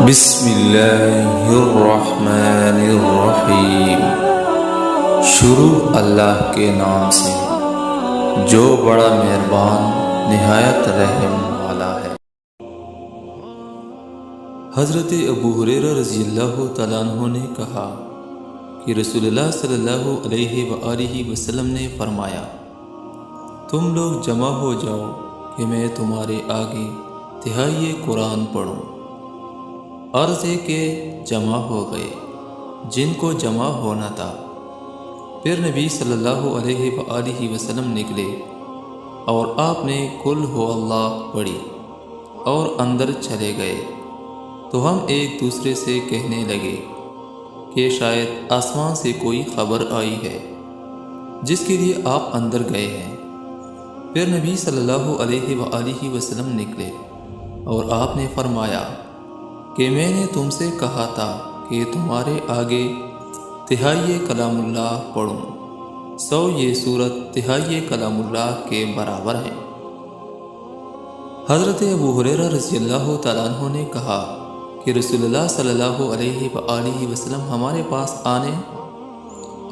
بسم اللہ الرحمن الرحیم۔ شروع اللہ کے نام سے جو بڑا مہربان نہایت رحم والا ہے۔ حضرت ابو ہریرہ رضی اللہ تعالیٰ عنہ نے کہا کہ رسول اللہ صلی اللہ علیہ وآلہ وسلم نے فرمایا، تم لوگ جمع ہو جاؤ کہ میں تمہارے آگے تہائی قرآن پڑھوں۔ عرض ہے کہ جمع ہو گئے جن کو جمع ہونا تھا۔ پھر نبی صلی اللہ علیہ وآلہ وسلم نکلے اور آپ نے قل ہو اللہ پڑھی اور اندر چلے گئے، تو ہم ایک دوسرے سے کہنے لگے کہ شاید آسمان سے کوئی خبر آئی ہے جس کے لیے آپ اندر گئے ہیں۔ پھر نبی صلی اللہ علیہ وآلہ وسلم نکلے اور آپ نے فرمایا کہ میں نے تم سے کہا تھا کہ تمہارے آگے تہائی کلام اللہ پڑھوں، سو یہ صورت تہائی کلام اللہ کے برابر ہے۔ حضرت ابو ہریرہ رضی اللہ تعالیٰ عنہ نے کہا کہ رسول اللہ صلی اللہ علیہ وآلہ وسلم ہمارے پاس آنے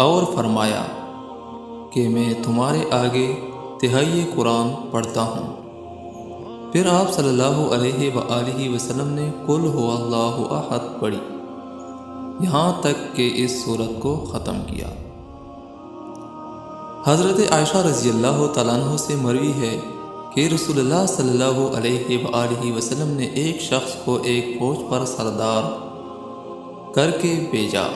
اور فرمایا کہ میں تمہارے آگے تہائی قرآن پڑھتا ہوں۔ پھر آپ صلی اللہ علیہ وآلہ وسلم نے قل ہو اللہ احد پڑھی یہاں تک کہ اس صورت کو ختم کیا۔ حضرت عائشہ رضی اللہ تعالیٰ عنہ سے مروی ہے کہ رسول اللہ صلی اللہ علیہ وآلہ وسلم نے ایک شخص کو ایک فوج پر سردار کر کے بھیجا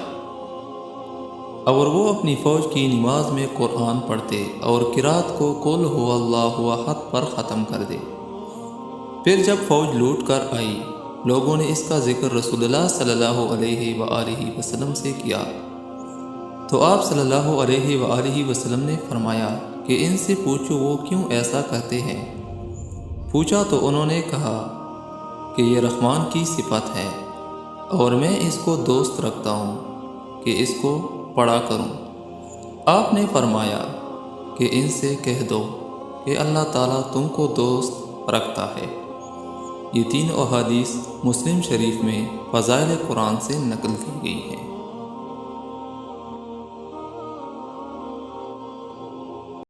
اور وہ اپنی فوج کی نماز میں قرآن پڑھتے اور قرات کو قل ہو اللہ احد پر ختم کر دے۔ پھر جب فوج لوٹ کر آئی، لوگوں نے اس کا ذکر رسول اللہ صلی اللہ علیہ وآلہ وسلم سے کیا، تو آپ صلی اللہ علیہ وآلہ وسلم نے فرمایا کہ ان سے پوچھو وہ کیوں ایسا کہتے ہیں۔ پوچھا تو انہوں نے کہا کہ یہ رحمان کی صفت ہے اور میں اس کو دوست رکھتا ہوں کہ اس کو پڑھا کروں۔ آپ نے فرمایا کہ ان سے کہہ دو کہ اللہ تعالیٰ تم کو دوست رکھتا ہے۔ یہ تین احادیث مسلم شریف میں فضائل قرآن سے نقل کی گئی ہیں۔